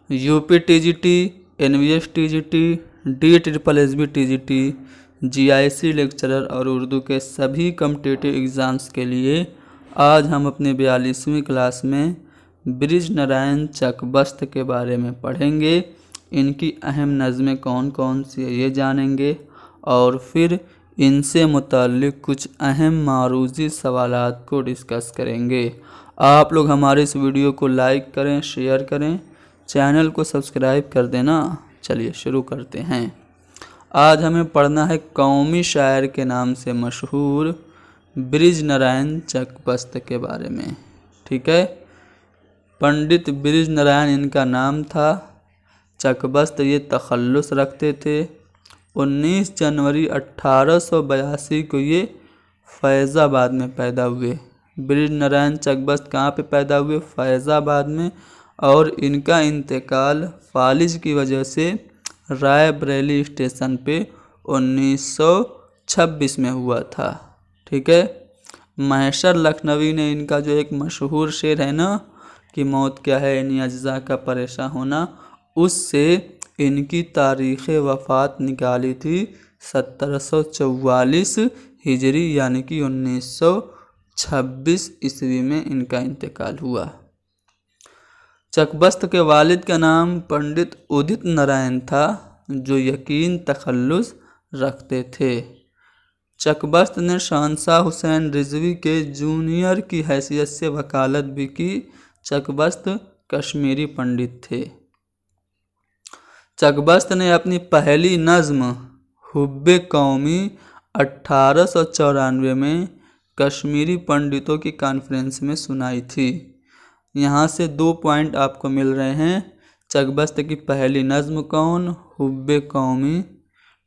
UP TGT, NVS TGT, DSSS TGT, GIC lecturer और उर्दू के सभी कॉम्पिटिटिव एग्ज़ाम्स के लिए आज हम अपने 42वीं क्लास में ब्रिज नारायण चकबस्त के बारे में पढ़ेंगे। इनकी अहम नज़में कौन कौन सी है ये जानेंगे और फिर इनसे मुताल्लिक़ कुछ अहम मारूज़ी सवालात को डिस्कस करेंगे। आप लोग हमारे इस वीडियो को लाइक करें, शेयर करें, चैनल को सब्सक्राइब कर देना। चलिए शुरू करते हैं। आज हमें पढ़ना है कौमी शायर के नाम से मशहूर ब्रिज नारायण चकबस्त के बारे में। ठीक है, पंडित ब्रिज नारायण इनका नाम था। चकबस्त ये तखल्लुस रखते थे। 19 जनवरी 1882 को ये फैज़ाबाद में पैदा हुए। ब्रिज नारायण चकबस्त कहाँ पे पैदा हुए? फैज़ाबाद में। और इनका इंतकाल फालिज की वजह से रायबरेली स्टेशन पे 1926 में हुआ था। ठीक है, महशर लखनवी ने इनका जो एक मशहूर शेर है ना कि मौत क्या है इन अज्जा का परेशान होना, उससे इनकी तारीख़ वफ़ात निकाली थी 1744 हिजरी यानी कि 1926 ईस्वी में इनका इंतकाल हुआ। चकबस्त के वालिद का नाम पंडित उदित नारायण था जो यकीन तखल्लुस रखते थे। चकबस्त ने शहंशाह हुसैन रिजवी के जूनियर की हैसियत से वकालत भी की। चकबस्त कश्मीरी पंडित थे। चकबस्त ने अपनी पहली नज़्म हुब्बे कौमी 1894 में कश्मीरी पंडितों की कॉन्फ्रेंस में सुनाई थी। यहाँ से 2 पॉइंट आपको मिल रहे हैं। चकबस्त की पहली नज़्म कौन? हुब्बे कौमी।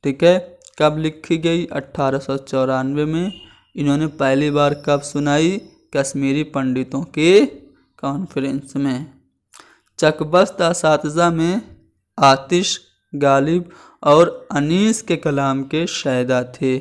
ठीक है, कब लिखी गई? 1894 में। इन्होंने पहली बार कब सुनाई? कश्मीरी पंडितों के कॉन्फ्रेंस में। चकबस्त असातिज़ा में आतिश, गालिब और अनीस के कलाम के शायदा थे।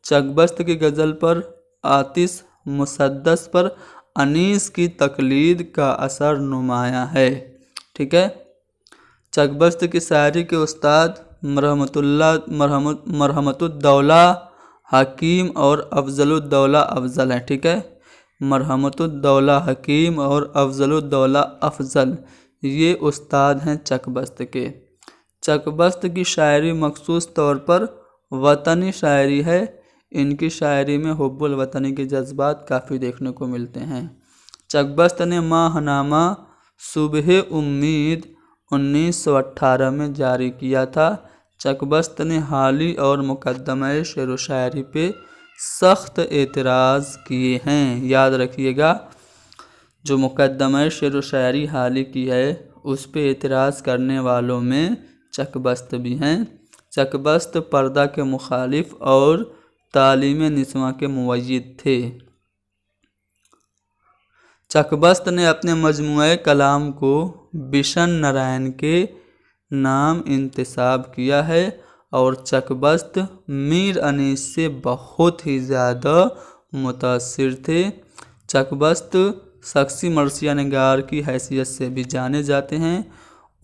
चकबस्त की गज़ल पर आतिश, मुसद्दस पर अनीस की तकलीद का असर नुमाया है। ठीक है, चकबस्त की शायरी के उस्ताद मरहमतुद्दौला हकीम और अफजलुद्दौला अफजल है। ठीक है, मरहमतुद्दौला हकीम और अफजलुद्दौला अफजल ये उस्ताद हैं चकबस्त के। चकबस्त की शायरी मखसूस तौर पर वतनी शायरी है। इनकी शायरी में हुब्बुल वतनी के जज्बात काफ़ी देखने को मिलते हैं। चकबस्त ने माहनामा सुबह उम्मीद 1918 में जारी किया था। चकबस्त ने हाली और मुकद्दमा शेर व शायरी पे सख्त एतराज़ किए हैं। याद रखिएगा, जो मुकद्दमा शेर व शायरी हाली की है उस पे एतराज़ करने वालों में चकबस्त भी हैं। चकबस्त पर्दा के मुखालिफ और तालीम निस्वां के मुवय्यिद थे। चकबस्त ने अपने मजमूए कलाम को बिशन नारायण के नाम इंतसाब किया है और चकबस्त मीर अनीस से बहुत ही ज़्यादा मुतासिर थे। चकबस्त शख्सी मरसिया निगार की हैसियत से भी जाने जाते हैं।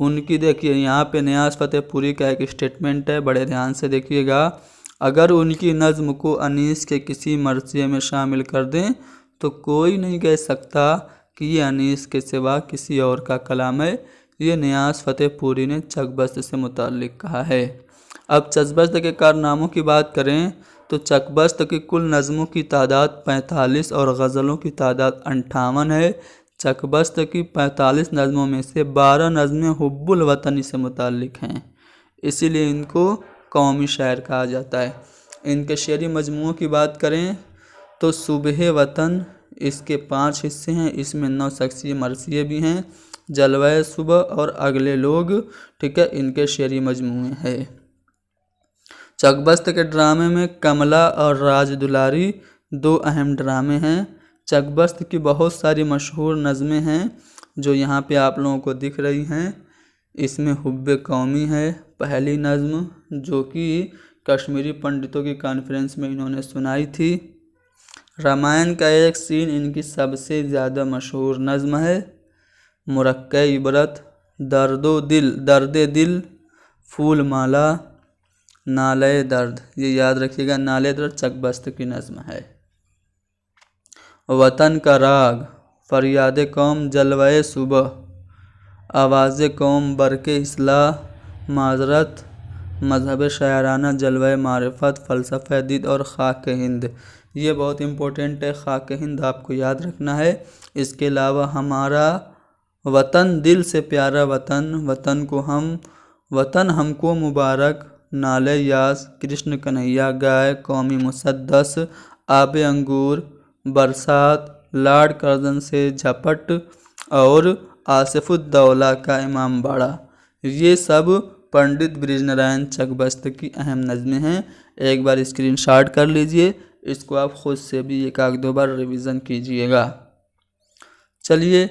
उनकी देखिए यहाँ पे नियाज़ फ़तेहपुरी का एक स्टेटमेंट है, बड़े ध्यान से देखिएगा। अगर उनकी नज़्म को अनीस के किसी मरसिए में शामिल कर दें तो कोई नहीं कह सकता कि ये अनीस के सिवा किसी और का कलाम है। ये नियाज़ फ़तेहपुरी ने चकबस्त से मुताल्लिक़ कहा है। अब चकबस्त के कारनामों की बात करें तो चकबस्त की कुल नज़मों की तादाद 45 और गज़लों की तादाद 58 है। चकबस्त की 45 नज़मों में से 12 नज़में हुब्बुल वतनी से मुताल्लिक़ हैं, इसीलिए इनको कौमी शायर कहा जाता है। इनके शेरी मजमूओं की बात करें तो सुबह वतन, इसके 5 हिस्से हैं। इसमें 9 शख्सी मरसिए भी हैं। जलवाए सुबह और अगले लोग, ठीक है, इनके शेरी मजमूए हैं। चकबस्त के ड्रामे में कमला और राज दुलारी 2 अहम ड्रामे हैं। चकबस्त की बहुत सारी मशहूर नज़में हैं जो यहाँ पे आप लोगों को दिख रही हैं। इसमें हुब्बे कौमी है पहली नज़्म, जो कि कश्मीरी पंडितों की कॉन्फ्रेंस में इन्होंने सुनाई थी। रामायण का एक सीन इनकी सबसे ज़्यादा मशहूर नज़्म है। मुरक्के इबरत, दर्द दिल, फूल माला, नाले दर्द। ये याद रखिएगा, नाले दर्द चकबस्त की नज़्म है। वतन का राग, फरियाद कौम जलवाए सुबह, आवाज़ कौम बरके इस्लाह माजरत, मजहब शायराना जलवाए मारिफत, फ़लसफ़ा दीद और खाक हिंद। ये बहुत इम्पोर्टेंट है, खाक हिंद आपको याद रखना है। इसके अलावा हमारा वतन दिल से प्यारा वतन, वतन हमको मुबारक, नाले यास, कृष्ण कन्हैया गाय, कौमी मुसद्दस, आबे अंगूर, बरसात, लाड कर्जन से झपट और आसिफुद्दौला का इमाम बाड़ा। ये सब पंडित बृजनारायण चकबस्त की अहम नज़में हैं। एक बार स्क्रीनशॉट कर लीजिए, इसको आप खुद से भी एक आध दो बार रिवीजन कीजिएगा। चलिए,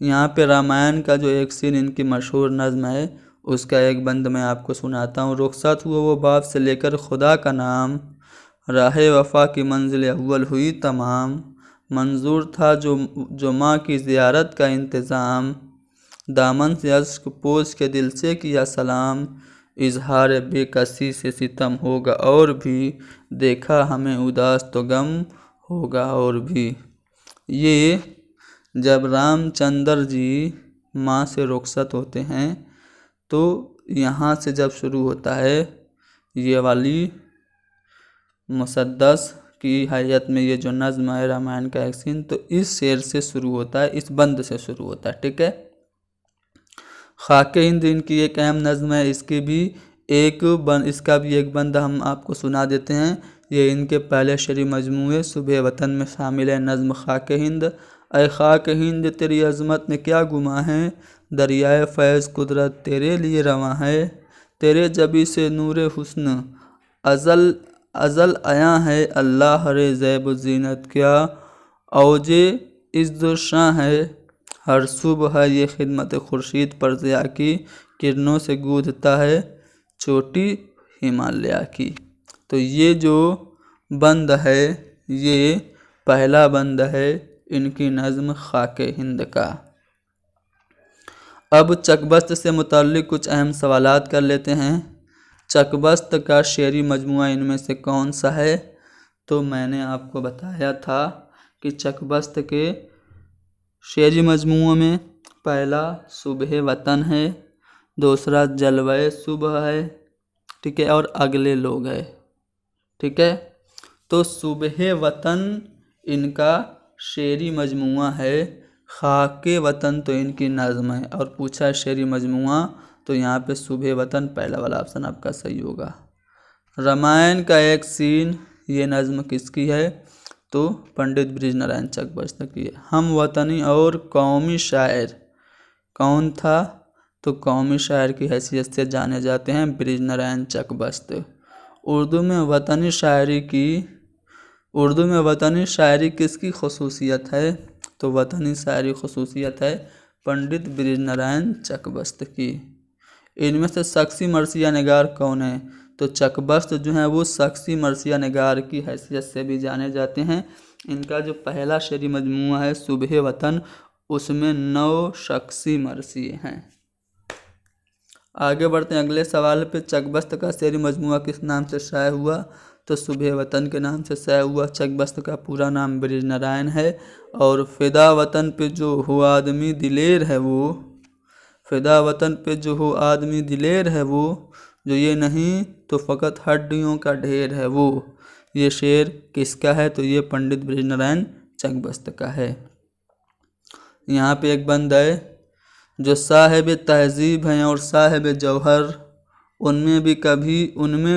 यहाँ पे रामायण का जो एक सीन इनकी मशहूर नज़्म है, उसका एक बंद मैं आपको सुनाता हूँ। रुखसत हुआ वो बाप से लेकर खुदा का नाम, राह वफा की मंजिल अव्वल हुई तमाम, मंजूर था जो माँ की ज़ियारत का इंतज़ाम, दामन से अश्क पोंछ के दिल से किया सलाम, इजहार बेकसी से सितम होगा और भी, देखा हमें उदास तो गम होगा और भी। ये जब रामचंद्र जी माँ से रुखसत होते हैं तो यहाँ से जब शुरू होता है ये वाली मुसद्दस की हैयत में ये जो नज़्म है रामायण का एक सीन, तो इस शेर से शुरू होता है, इस बंद से शुरू होता है। ठीक है, खाके हिंद इनकी एक अहम नज़्म है। इसका भी एक बंद हम आपको सुना देते हैं। ये इनके पहले शेरी मजमूए सुबह वतन में शामिल है नज़्म खाके हिंद। ऐ खाके हिंद तेरी अज़मत में क्या गुमा है, दरियाए फैज़ कुदरत तेरे लिए रवां है, तेरे जबी से नूर हुस्न अज़ल आया है, अल्लाह रे ज़ैब ज़ीनत क्या औजे इज़्ज़ुशां है, हर सुबह है ये खिदमत खुर्शीद पर ज़िया की, किरणों से गूंजता है चोटी हिमालय की। तो ये जो बंद है ये पहला बंद है इनकी नज़्म खाके हिंद का। अब चकबस्त से मुताल्लिक़ कुछ अहम सवालात कर लेते हैं। चकबस्त का शेरी मजमुआ इनमें से कौन सा है? तो मैंने आपको बताया था कि चकबस्त के शेरी मजमुओं में पहला सुबह वतन है, दूसरा जलवाए सुबह है, ठीक है, और अगले लोग है। ठीक है, तो सुबह वतन इनका शेरी मजमुआ है, खाके वतन तो इनकी नज़्म है, और पूछा शेरी मजमुआ तो यहाँ पे सुबह वतन पहला वाला ऑप्शन आपका सही होगा। रामायण का एक सीन, ये नज़्म किसकी है? तो पंडित बृजनारायण चकबस्त की है। हम वतनी और कौमी शायर कौन था? तो कौमी शायर की हैसियत से जाने जाते हैं बृजनारायण चकबस्त। उर्दू में वतनी शायरी किसकी खसूसियत है? तो वतनी शायरी खसूसियत है पंडित बृजनारायण चकबस्त की। इनमें से शख्सी मरसिया निगार कौन है? तो चकबस्त जो है वो शख्सी मरसिया निगार की हैसियत से भी जाने जाते हैं। इनका जो पहला शेरी मजमुआ है सुबह वतन, उसमें 9 शख्सी मरसिए हैं। आगे बढ़ते हैं अगले सवाल पे। चकबस्त का शेरी मजमुआ किस नाम से शाया हुआ? तो सुबह वतन के नाम से शाया हुआ। चकबस्त का पूरा नाम बृजनारायण है। और फिदा वतन पे जो हो आदमी दिलेर है वो, फिदा वतन पे जो हो आदमी दिलेर है वो, जो ये नहीं तो फ़कत हड्डियों का ढेर है वो। ये शेर किसका है? तो ये पंडित बृजनारायण चकबस्त का है। यहाँ पे एक बंद है, जो साहिब तहजीब हैं और साहिब जौहर, उनमें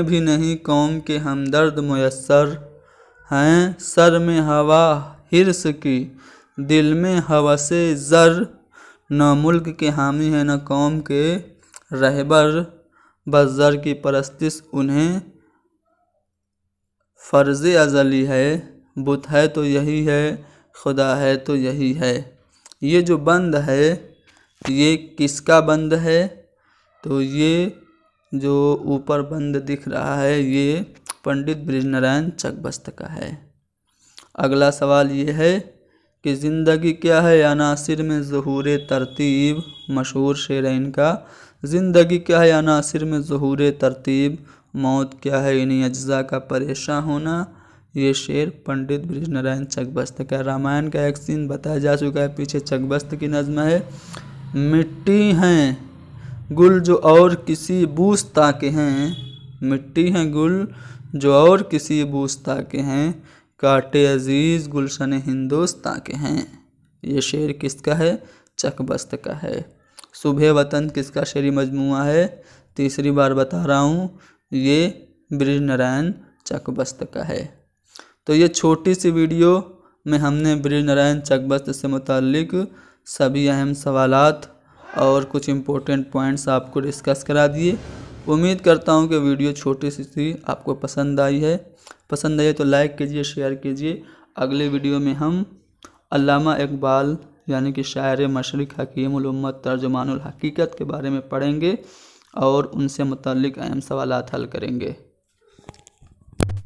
भी नहीं कौम के हमदर्द मुयस्सर हैं। सर में हवा हिर्स की, दिल में हवसे ज़र, न मुल्क के हामी हैं न कौम के रहबर, बस ज़र की परस्तिश उन्हें फ़र्ज़ अज़ली है, बुत है तो यही है, खुदा है तो यही है। ये जो बंद है ये किसका बंद है? तो ये जो ऊपर बंद दिख रहा है ये पंडित बृजनारायण चकबस्त का है। अगला सवाल ये है कि ज़िंदगी क्या है अनासिर में ज़हूर तरतीब, मशहूर शेर है इनका। ज़िंदगी क्या है अनासिर में ज़हूर तरतीब, मौत क्या है इन्हीं अज्जा का परेशान होना। ये शेर पंडित बृजनारायण चकबस्त का। रामायण का एक सीन बताया जा चुका है, पीछे चकबस्त की नज़्म है। मिट्टी हैं गुल जो और किसी बूस्ता के हैं, मिट्टी हैं गुल जो और किसी बूस्ता के हैं, काटे अजीज़ गुलशन हिंदोस्तां के हैं। ये शेर किसका है? चकबस्त का है। सुबह वतन किसका शेरी मजमुआ है? तीसरी बार बता रहा हूँ, ये बृजनारायण चकबस्त का है। तो ये छोटी सी वीडियो में हमने बृजनारायण चकबस्त से मुताल्लिक सभी अहम सवालात और कुछ इम्पोर्टेंट पॉइंट्स आपको डिस्कस करा दिए। उम्मीद करता हूँ कि वीडियो छोटी सी थी, आपको पसंद आई है। पसंद आई तो लाइक कीजिए, शेयर कीजिए। अगले वीडियो में हम अल्लामा इकबाल यानी कि शायर मशरिक़ हकीमुल उम्मत तर्जुमानुल हकीकत के बारे में पढ़ेंगे और उनसे मुताल्लिक अहम सवालात हल करेंगे।